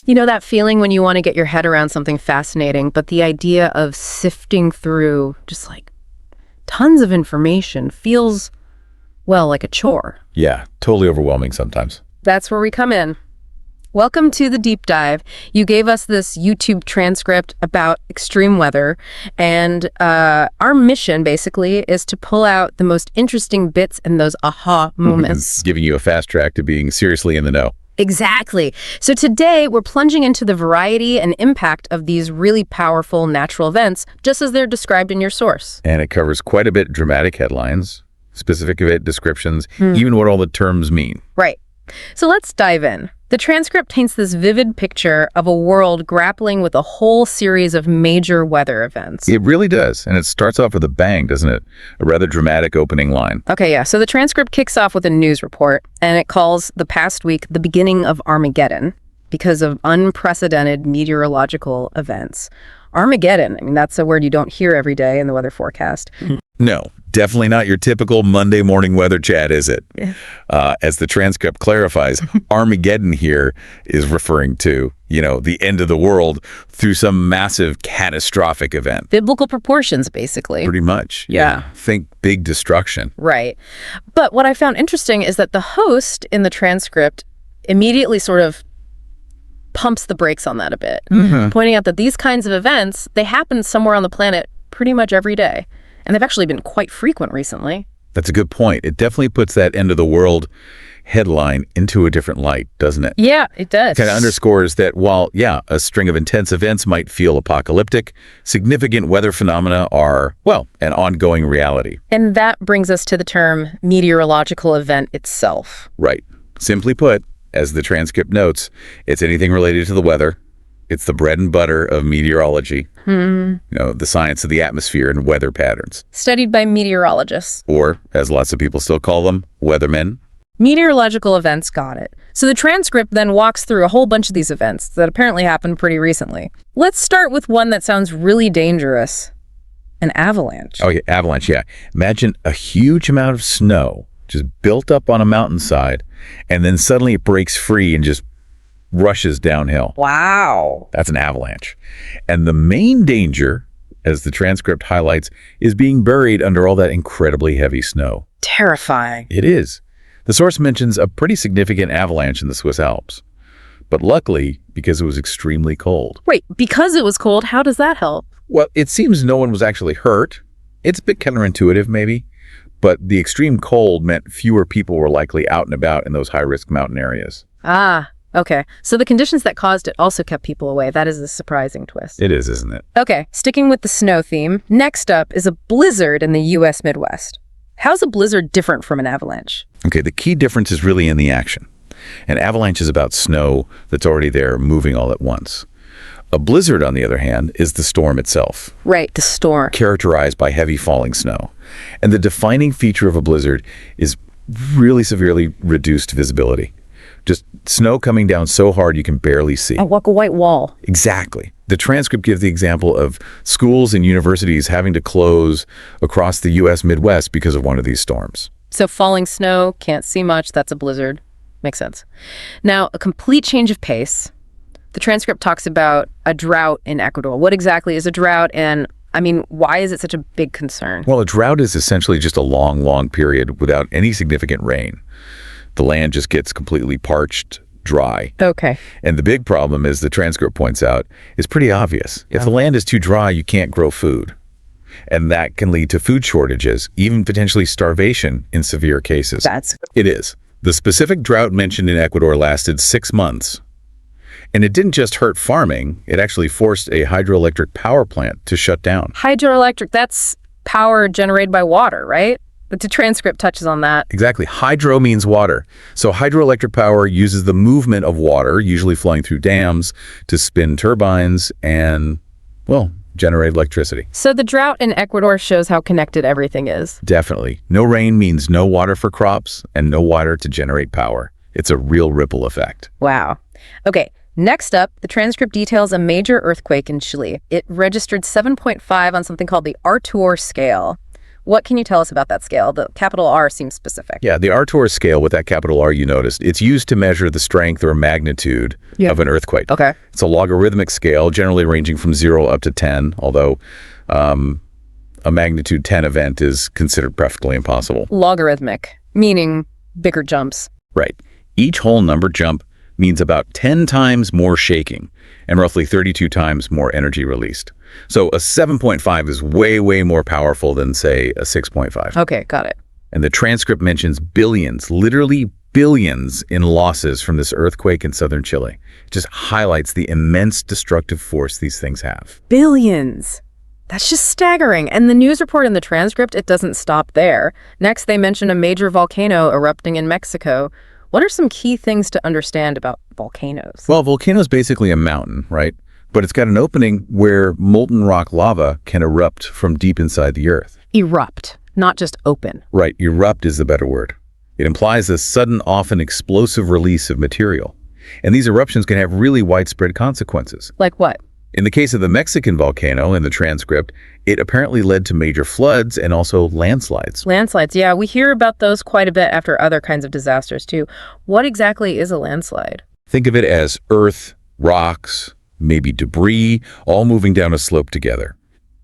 You know that feeling when you want to get your head around something fascinating, but the idea of sifting through just like tons of information feels, well, like a chore. Yeah, totally overwhelming sometimes. That's where we come in. Welcome to the deep dive. You gave us this YouTube transcript about extreme weather, and our mission basically is to pull out the most interesting bits and those aha moments. Giving you a fast track to being seriously in the know. Exactly. So today we're plunging into the variety and impact of these really powerful natural events, just as they're described in your source. And it covers quite a bit dramatic headlines, specific event descriptions, even what all the terms mean. Right. So let's dive in. The transcript paints this vivid picture of a world grappling with a whole series of major weather events. It really does. And it starts off with a bang, doesn't it? A rather dramatic opening line. Okay, yeah. So the transcript kicks off with a news report, and it calls the past week the beginning of Armageddon because of unprecedented meteorological events. Armageddon, I mean, that's a word you don't hear every day in the weather forecast. No, definitely not your typical Monday morning weather chat, is it? Yeah. As the transcript clarifies, Armageddon here is referring to, the end of the world through some massive catastrophic event. Biblical proportions, basically. Pretty much. Yeah. Think big destruction. Right. But what I found interesting is that the host in the transcript immediately sort of pumps the brakes on that a bit, pointing out that these kinds of events, they happen somewhere on the planet pretty much every day. And they've actually been quite frequent recently. That's a good point. It definitely puts that end of the world headline into a different light, doesn't it? Yeah, it does. Kind of underscores that while, a string of intense events might feel apocalyptic, significant weather phenomena are, an ongoing reality. And that brings us to the term meteorological event itself. Right. Simply put, as the transcript notes, it's anything related to the weather. It's the bread and butter of meteorology, the science of the atmosphere and weather patterns. Studied by meteorologists. Or, as lots of people still call them, weathermen. Meteorological events, got it. So the transcript then walks through a whole bunch of these events that apparently happened pretty recently. Let's start with one that sounds really dangerous. An avalanche. Oh, yeah, avalanche, yeah. Imagine a huge amount of snow just built up on a mountainside, and then suddenly it breaks free and just rushes downhill. Wow. That's an avalanche. And the main danger, as the transcript highlights, is being buried under all that incredibly heavy snow. Terrifying. It is. The source mentions a pretty significant avalanche in the Swiss Alps. But luckily, because it was extremely cold. Wait, because it was cold, how does that help? Well, it seems no one was actually hurt. It's a bit counterintuitive, maybe. But the extreme cold meant fewer people were likely out and about in those high-risk mountain areas. Ah, okay. So the conditions that caused it also kept people away. That is a surprising twist. It is, isn't it? Okay, sticking with the snow theme, next up is a blizzard in the U.S. Midwest. How's a blizzard different from an avalanche? Okay, the key difference is really in the action. An avalanche is about snow that's already there moving all at once. A blizzard, on the other hand, is the storm itself. Right, the storm. Characterized by heavy falling snow. And the defining feature of a blizzard is really severely reduced visibility. Just snow coming down so hard you can barely see. Like a white wall. Exactly. The transcript gives the example of schools and universities having to close across the U.S. Midwest because of one of these storms. So falling snow, can't see much, that's a blizzard. Makes sense. Now, a complete change of pace. The transcript talks about a drought in Ecuador. What exactly is a drought? And, why is it such a big concern? Well, a drought is essentially just a long, long period without any significant rain. The land just gets completely parched, dry. Okay. And the big problem, as the transcript points out, is pretty obvious. If the land is too dry, you can't grow food. And that can lead to food shortages, even potentially starvation in severe cases. It is. The specific drought mentioned in Ecuador lasted 6 months. And it didn't just hurt farming, it actually forced a hydroelectric power plant to shut down. Hydroelectric, that's power generated by water, right? The transcript touches on that. Exactly. Hydro means water. So hydroelectric power uses the movement of water, usually flowing through dams, to spin turbines and, generate electricity. So the drought in Ecuador shows how connected everything is. Definitely. No rain means no water for crops and no water to generate power. It's a real ripple effect. Wow. Okay. Next up, the transcript details a major earthquake in Chile. It registered 7.5 on something called the Artur scale, What can you tell us about that scale? The capital R seems specific. Yeah, the Arcturus scale with that capital R you noticed, it's used to measure the strength or magnitude of an earthquake. Okay. It's a logarithmic scale, generally ranging from 0 up to 10, although a magnitude 10 event is considered practically impossible. Logarithmic, meaning bigger jumps. Right. Each whole number jump means about 10 times more shaking and roughly 32 times more energy released. So a 7.5 is way, way more powerful than, say, a 6.5. Okay, got it. And the transcript mentions billions, literally billions in losses from this earthquake in southern Chile. It just highlights the immense destructive force these things have. Billions. That's just staggering. And the news report in the transcript, it doesn't stop there. Next, they mention a major volcano erupting in Mexico. What are some key things to understand about volcanoes? Well, a volcano is basically a mountain, right? But it's got an opening where molten rock lava can erupt from deep inside the earth. Erupt, not just open. Right, erupt is the better word. It implies a sudden, often explosive release of material. And these eruptions can have really widespread consequences. Like what? In the case of the Mexican volcano in the transcript, it apparently led to major floods and also landslides. Landslides, yeah, we hear about those quite a bit after other kinds of disasters too. What exactly is a landslide? Think of it as earth, rocks, maybe debris, all moving down a slope together.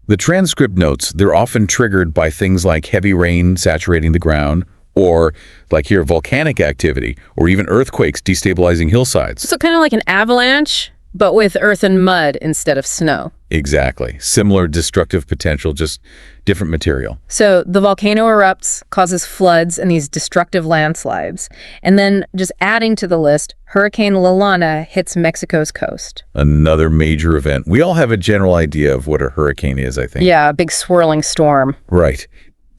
The transcript notes they're often triggered by things like heavy rain saturating the ground, or, like here, volcanic activity, or even earthquakes destabilizing hillsides. So kind of like an avalanche, but with earth and mud instead of snow. Exactly. Similar destructive potential, just different material. So the volcano erupts, causes floods and these destructive landslides. And then just adding to the list, Hurricane Liliana hits Mexico's coast. Another major event. We all have a general idea of what a hurricane is, I think. Yeah, a big swirling storm. Right.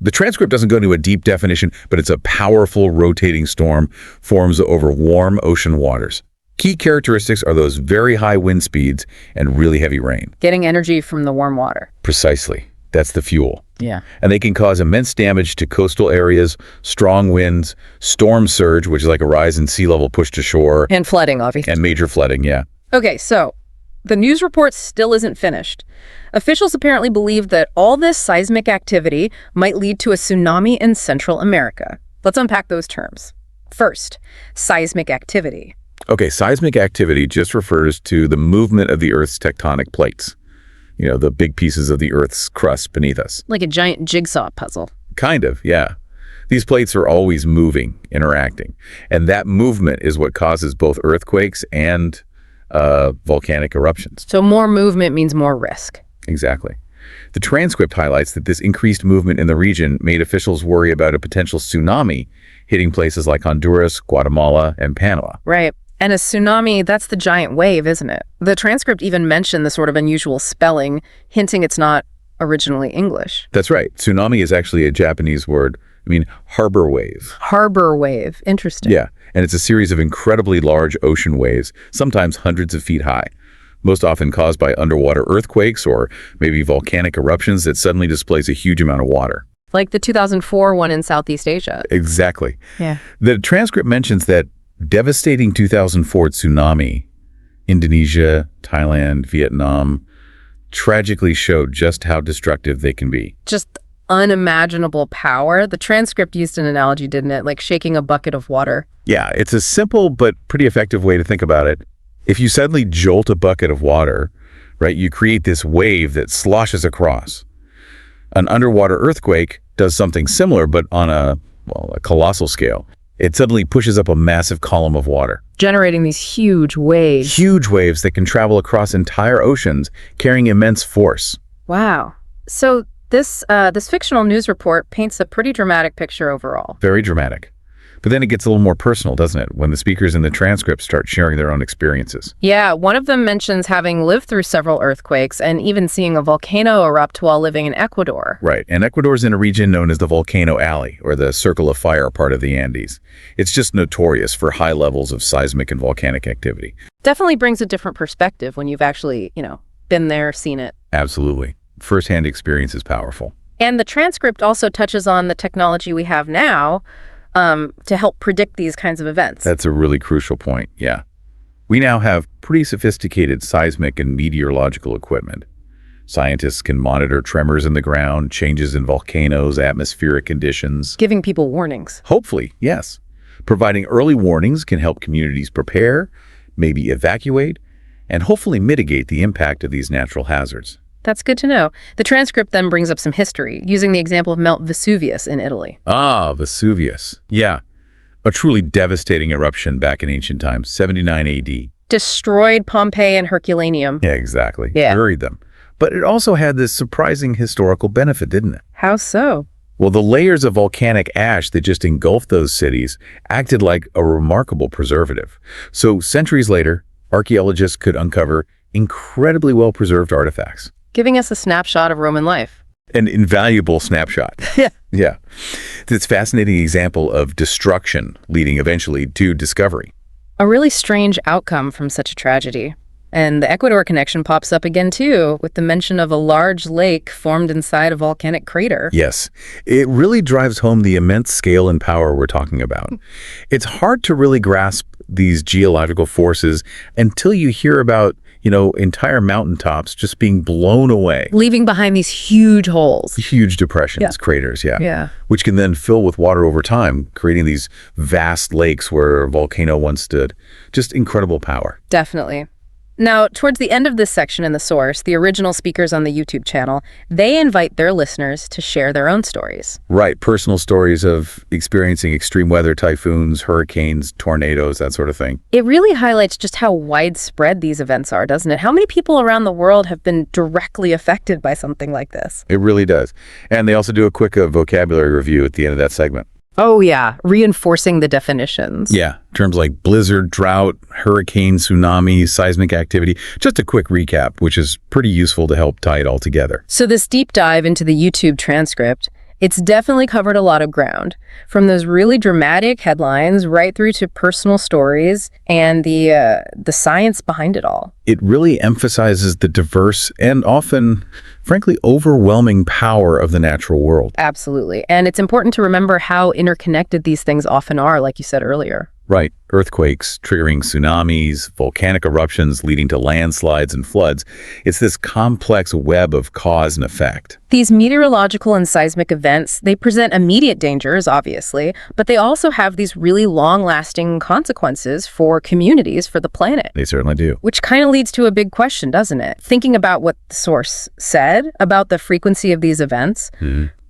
The transcript doesn't go into a deep definition, but it's a powerful rotating storm, forms over warm ocean waters. Key characteristics are those very high wind speeds and really heavy rain. Getting energy from the warm water. Precisely. That's the fuel. Yeah. And they can cause immense damage to coastal areas, strong winds, storm surge, which is like a rise in sea level pushed to shore. And flooding, obviously. And major flooding, yeah. Okay, so the news report still isn't finished. Officials apparently believe that all this seismic activity might lead to a tsunami in Central America. Let's unpack those terms. First, seismic activity. Okay, seismic activity just refers to the movement of the Earth's tectonic plates. You know, the big pieces of the Earth's crust beneath us. Like a giant jigsaw puzzle. Kind of, yeah. These plates are always moving, interacting. And that movement is what causes both earthquakes and volcanic eruptions. So more movement means more risk. Exactly. The transcript highlights that this increased movement in the region made officials worry about a potential tsunami hitting places like Honduras, Guatemala, and Panama. Right. And a tsunami, that's the giant wave, isn't it? The transcript even mentioned the sort of unusual spelling, hinting it's not originally English. That's right. Tsunami is actually a Japanese word. I mean, harbor wave. Harbor wave. Interesting. Yeah. And it's a series of incredibly large ocean waves, sometimes hundreds of feet high, most often caused by underwater earthquakes or maybe volcanic eruptions that suddenly displace a huge amount of water. Like the 2004 one in Southeast Asia. Exactly. Yeah. The transcript mentions that devastating 2004 tsunami, Indonesia, Thailand, Vietnam, tragically showed just how destructive they can be. Just unimaginable power. The transcript used an analogy, didn't it? Like shaking a bucket of water. Yeah, it's a simple but pretty effective way to think about it. If you suddenly jolt a bucket of water, right, you create this wave that sloshes across. An underwater earthquake does something similar, but on a colossal scale. It suddenly pushes up a massive column of water. Generating these huge waves. Huge waves that can travel across entire oceans, carrying immense force. Wow. So this fictional news report paints a pretty dramatic picture overall. Very dramatic. But then it gets a little more personal, doesn't it, when the speakers in the transcript start sharing their own experiences. Yeah, one of them mentions having lived through several earthquakes and even seeing a volcano erupt while living in Ecuador. Right, and Ecuador's in a region known as the Volcano Alley, or the Circle of Fire part of the Andes. It's just notorious for high levels of seismic and volcanic activity. Definitely brings a different perspective when you've actually, been there, seen it. Absolutely. First-hand experience is powerful. And the transcript also touches on the technology we have now to help predict these kinds of events. That's a really crucial point, yeah. We now have pretty sophisticated seismic and meteorological equipment. Scientists can monitor tremors in the ground, changes in volcanoes, atmospheric conditions. Giving people warnings. Hopefully, yes. Providing early warnings can help communities prepare, maybe evacuate, and hopefully mitigate the impact of these natural hazards. That's good to know. The transcript then brings up some history, using the example of Mount Vesuvius in Italy. Ah, Vesuvius. Yeah. A truly devastating eruption back in ancient times, 79 AD. Destroyed Pompeii and Herculaneum. Yeah, exactly. Yeah. Buried them. But it also had this surprising historical benefit, didn't it? How so? Well, the layers of volcanic ash that just engulfed those cities acted like a remarkable preservative. So centuries later, archaeologists could uncover incredibly well-preserved artifacts. Giving us a snapshot of Roman life. An invaluable snapshot. Yeah. Yeah. It's a fascinating example of destruction leading eventually to discovery. A really strange outcome from such a tragedy. And the Ecuador connection pops up again, too, with the mention of a large lake formed inside a volcanic crater. Yes, it really drives home the immense scale and power we're talking about. It's hard to really grasp these geological forces until you hear about, entire mountaintops just being blown away. Leaving behind these huge holes. Huge depressions, craters, Yeah. which can then fill with water over time, creating these vast lakes where a volcano once stood. Just incredible power. Definitely. Now, towards the end of this section in the source, the original speakers on the YouTube channel, they invite their listeners to share their own stories. Right, personal stories of experiencing extreme weather, typhoons, hurricanes, tornadoes, that sort of thing. It really highlights just how widespread these events are, doesn't it? How many people around the world have been directly affected by something like this? It really does. And they also do a quick vocabulary review at the end of that segment. Oh, yeah, reinforcing the definitions. Yeah, terms like blizzard, drought, hurricane, tsunami, seismic activity. Just a quick recap, which is pretty useful to help tie it all together. So this deep dive into the YouTube transcript, it's definitely covered a lot of ground, from those really dramatic headlines right through to personal stories and the science behind it all. It really emphasizes the diverse and often, frankly, overwhelming power of the natural world. Absolutely. And it's important to remember how interconnected these things often are, like you said earlier. Right. Earthquakes triggering tsunamis, volcanic eruptions leading to landslides and floods. It's this complex web of cause and effect. These meteorological and seismic events, they present immediate dangers, obviously, but they also have these really long-lasting consequences for communities, for the planet. They certainly do. Which kind of leads to a big question, doesn't it? Thinking about what the source said about the frequency of these events,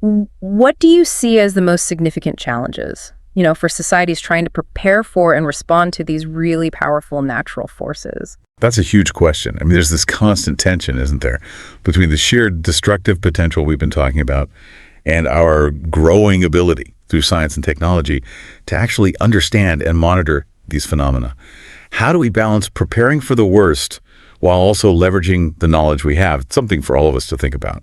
what do you see as the most significant challenges, for societies trying to prepare for and respond to these really powerful natural forces? That's a huge question. I mean, there's this constant tension, isn't there, between the sheer destructive potential we've been talking about and our growing ability through science and technology to actually understand and monitor these phenomena. How do we balance preparing for the worst while also leveraging the knowledge we have? It's something for all of us to think about.